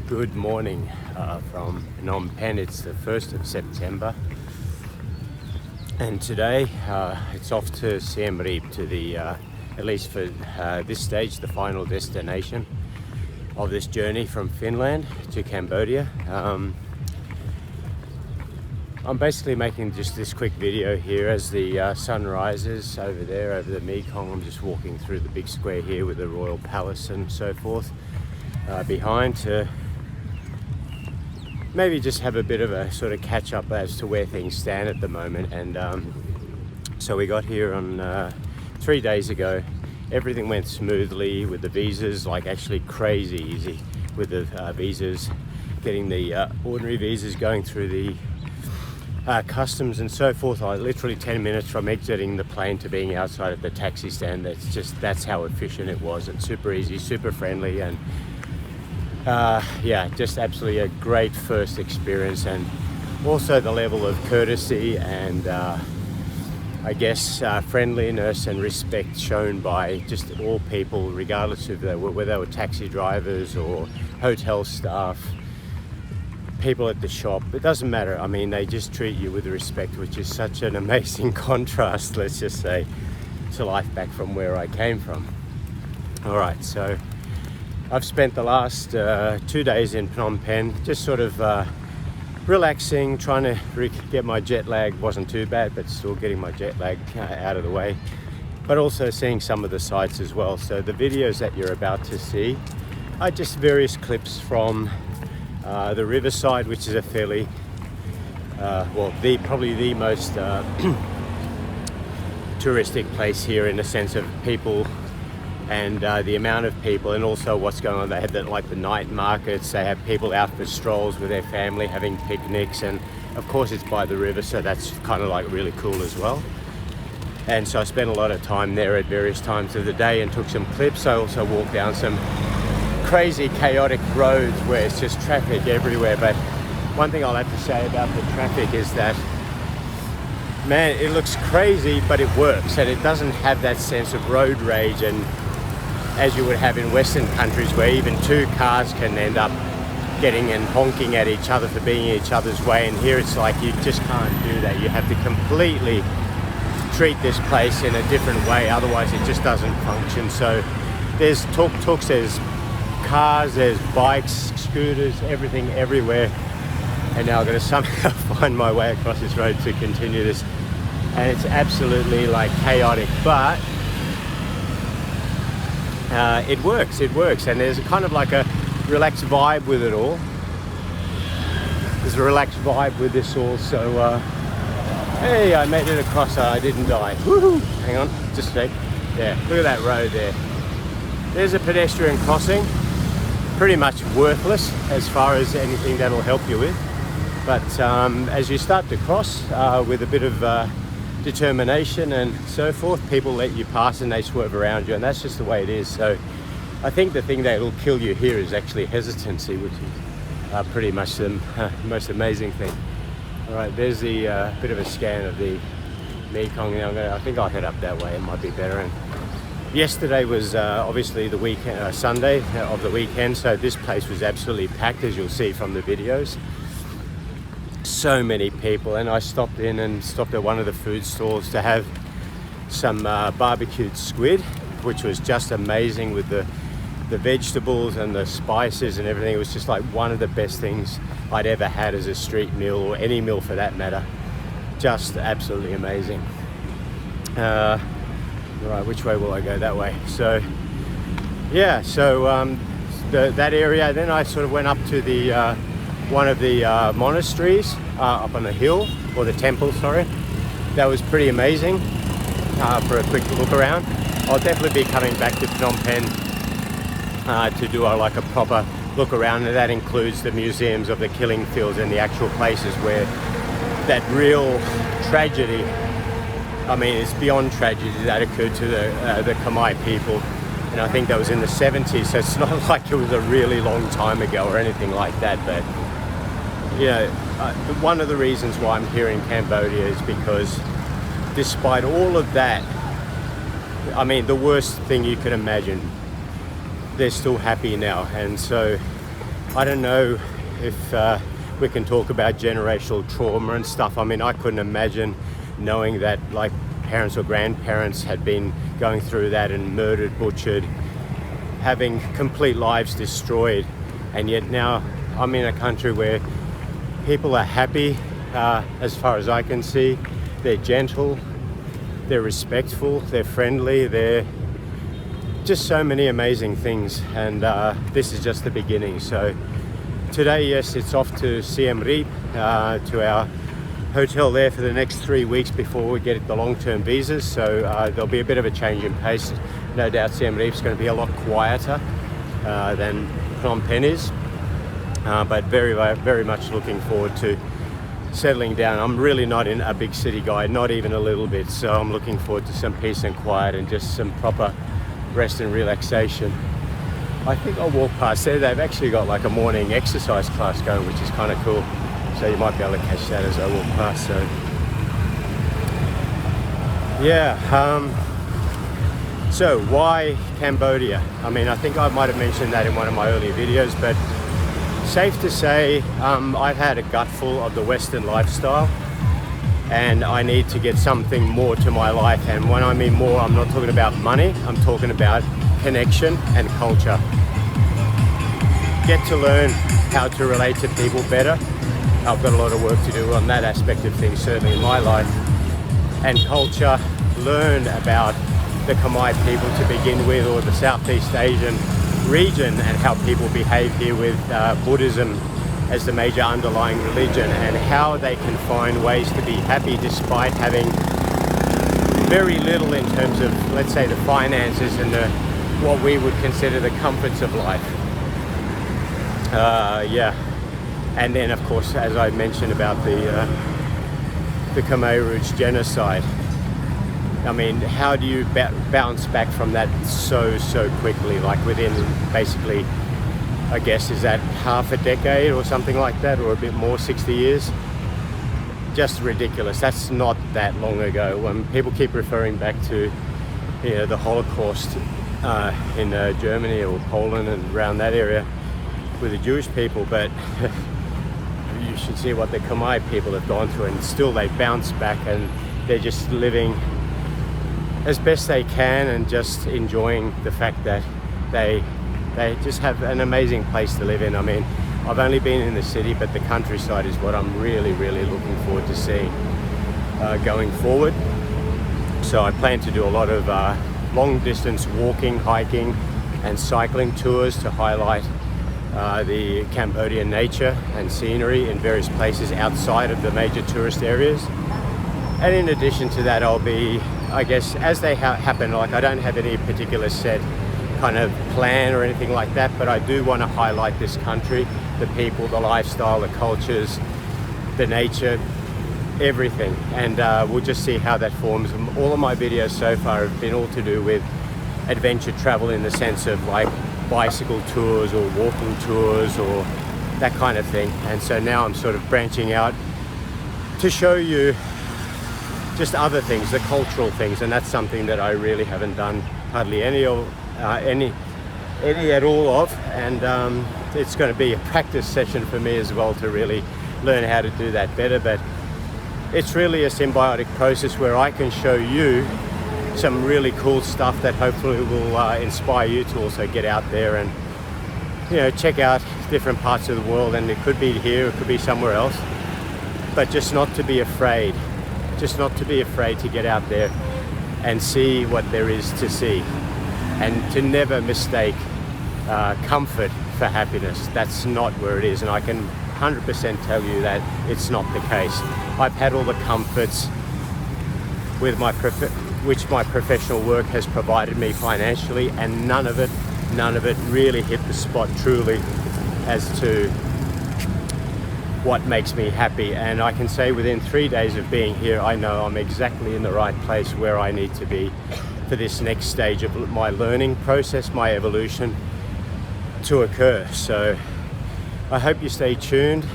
Good morning from Phnom Penh. It's the 1st of September and today it's off to Siem Reap, to the at least for this stage, the final destination of this journey from Finland to Cambodia. I'm basically making just this quick video here as the sun rises over there over the Mekong. I'm just walking through the big square here with the royal palace and so forth behind, to maybe just have a bit of a sort of catch up as to where things stand at the moment. And so we got here on 3 days ago. Everything went smoothly with the visas, like actually crazy easy with the visas, getting the ordinary visas, going through the customs and so forth. I literally 10 minutes from exiting the plane to being outside at the taxi stand. That's how efficient it was, and super easy, super friendly, and yeah, just absolutely a great first experience. And also the level of courtesy and I guess friendliness and respect shown by just all people, regardless of whether they were taxi drivers or hotel staff, people at the shop. It doesn't matter. I mean, they just treat you with respect, which is such an amazing contrast, let's just say, to life back from where I came from. All right, so I've spent the last 2 days in Phnom Penh just sort of relaxing, trying to get my jet lag. Wasn't too bad, but still getting my jet lag out of the way, but also seeing some of the sights as well. So the videos that you're about to see are just various clips from the riverside, which is a fairly well, probably the most touristic place here, in the sense of people and the amount of people, and also what's going on. They have like the night markets. They have people out for strolls with their family, having picnics, and of course it's by the river, so that's kind of like really cool as well. And so I spent a lot of time there at various times of the day and took some clips. I also walked down some crazy chaotic roads where it's just traffic everywhere. But one thing I'll have to say about the traffic is that, man, it looks crazy, but it works, and it doesn't have that sense of road rage and as you would have in Western countries, where even two cars can end up getting and honking at each other for being in each other's way. And here it's like you just can't do that. You have to completely treat this place in a different way, otherwise it just doesn't function. So there's tuk-tuks, there's cars, there's bikes, scooters, everything everywhere. And now I'm going to somehow find my way across this road to continue this, and it's absolutely like chaotic, but it works, and there's kind of like a relaxed vibe with it all. There's a relaxed vibe with this all. So hey, I made it across. I didn't die. Woohoo! Hang on, just a sec. Yeah, look at that road there. There's a pedestrian crossing, pretty much worthless as far as anything that'll help you with. But as you start to cross with a bit of determination and so forth, people let you pass and they swerve around you, and that's just the way it is. So I think the thing that will kill you here is actually hesitancy, which is pretty much the most amazing thing. All right, there's the bit of a scan of the Mekong. Now I think I'll head up that way, it might be better. And yesterday was obviously the weekend, Sunday of the weekend, so this place was absolutely packed, as you'll see from the videos. So many people, and I stopped at one of the food stalls to have some barbecued squid, which was just amazing with the vegetables and the spices and everything. It was just like one of the best things I'd ever had as a street meal, or any meal for that matter. Just absolutely amazing. Right, which way will I go? That way. So yeah, so that area, then I sort of went up to the one of the monasteries up on the hill, or the temple, sorry. That was pretty amazing for a quick look around. I'll definitely be coming back to Phnom Penh to do like a proper look around, and that includes the museums of the killing fields and the actual places where that real tragedy, I mean it's beyond tragedy, that occurred to the Khmer people. And I think that was in the 70s, so it's not like it was a really long time ago or anything like that. But you know, one of the reasons why I'm here in Cambodia is because despite all of that, I mean, the worst thing you can imagine, they're still happy now. And so I don't know if we can talk about generational trauma and stuff. I mean, I couldn't imagine knowing that like parents or grandparents had been going through that and murdered, butchered, having complete lives destroyed. And yet now I'm in a country where people are happy, as far as I can see. They're gentle, they're respectful, they're friendly, they're just so many amazing things. And this is just the beginning. So today, yes, it's off to Siem Reap, to our hotel there for the next 3 weeks before we get the long-term visas. So there'll be a bit of a change in pace. No doubt Siem Reap's going to be a lot quieter than Phnom Penh is, but very much looking forward to settling down. I'm really not in a big city guy, not even a little bit, so I'm looking forward to some peace and quiet and just some proper rest and relaxation. I think I'll walk past there. They've actually got like a morning exercise class going, which is kind of cool. So you might be able to catch that as I walk past. So yeah, so why Cambodia? I mean, I think I might have mentioned that in one of my earlier videos, but safe to say I've had a gutful of the Western lifestyle and I need to get something more to my life. And when I mean more, I'm not talking about money, I'm talking about connection and culture. Get to learn how to relate to people better. I've got a lot of work to do on that aspect of things, certainly in my life. And culture, learn about the Khmer people to begin with, or the Southeast Asian region, and how people behave here with Buddhism as the major underlying religion, and how they can find ways to be happy despite having very little in terms of, let's say, the finances and what we would consider the comforts of life. Yeah. And then, of course, as I mentioned about the Khmer Rouge genocide. I mean, how do you bounce back from that so quickly? Like within basically, I guess, is that half a decade or something like that, or a bit more, 60 years? Just ridiculous. That's not that long ago. When people keep referring back to, you know, the Holocaust in Germany or Poland and around that area with the Jewish people, but you should see what the Khmer people have gone through, and still they bounce back and they're just living as best they can and just enjoying the fact that they just have an amazing place to live in. I mean, I've only been in the city, but the countryside is what I'm really looking forward to seeing going forward. So I plan to do a lot of long distance walking, hiking and cycling tours to highlight the Cambodian nature and scenery in various places outside of the major tourist areas. And in addition to that, I'll be, I guess, as they happen, like I don't have any particular set kind of plan or anything like that, but I do want to highlight this country, the people, the lifestyle, the cultures, the nature, everything. And we'll just see how that forms. All of my videos so far have been all to do with adventure travel, in the sense of like bicycle tours or walking tours or that kind of thing. And so now I'm sort of branching out to show you just other things, the cultural things, and that's something that I really haven't done hardly any at all of. And it's going to be a practice session for me as well to really learn how to do that better. But it's really a symbiotic process where I can show you some really cool stuff that hopefully will inspire you to also get out there and, you know, check out different parts of the world. And it could be here, it could be somewhere else, but just not to be afraid, to get out there and see what there is to see, and to never mistake comfort for happiness. That's not where it is, and I can 100% tell you that it's not the case. I've had all the comforts with which my professional work has provided me financially, and none of it really hit the spot truly as to what makes me happy. And I can say within 3 days of being here, I know I'm exactly in the right place where I need to be for this next stage of my learning process, my evolution to occur. So I hope you stay tuned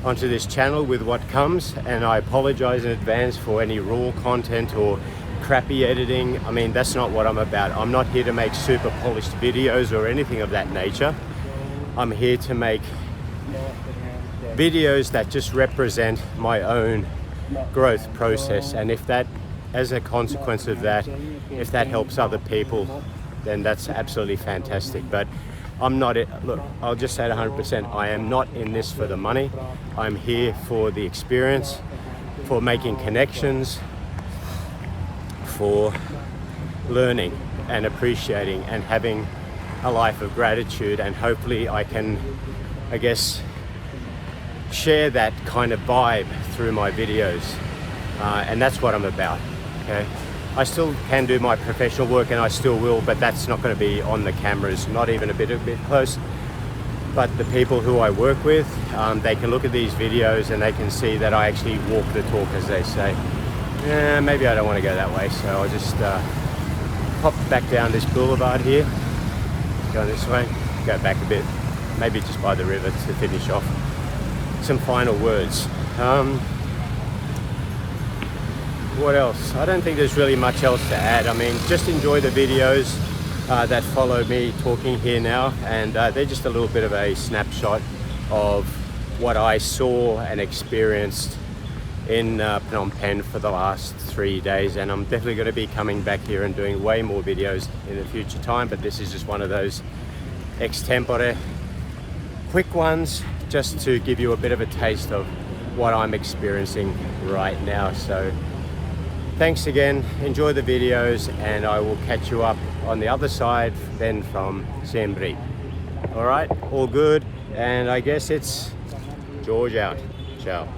onto this channel with what comes, and I apologize in advance for any raw content or crappy editing. I mean, that's not what I'm about. I'm not here to make super polished videos or anything of that nature. I'm here to make videos that just represent my own growth process, and if that, as a consequence of that, if that helps other people, then that's absolutely fantastic. But I'm not it. Look, I'll just say it 100%. I am not in this for the money. I'm here for the experience, for making connections, for learning and appreciating and having a life of gratitude. And hopefully I can, I guess, share that kind of vibe through my videos. And that's what I'm about, okay? I still can do my professional work, and I still will, but that's not going to be on the cameras, not even a bit close. But the people who I work with, they can look at these videos and they can see that I actually walk the talk, as they say. Maybe I don't want to go that way, so I'll just pop back down this boulevard here, go this way, go back a bit, maybe just by the river to finish off. Some final words. What else? I don't think there's really much else to add. I mean, just enjoy the videos that follow me talking here now, and they're just a little bit of a snapshot of what I saw and experienced in Phnom Penh for the last 3 days. And I'm definitely going to be coming back here and doing way more videos in the future time, but this is just one of those extempore quick ones, just to give you a bit of a taste of what I'm experiencing right now. So thanks again, enjoy the videos, and I will catch you up on the other side then from Siem Reap. All right, all good, and I guess it's George out. Ciao.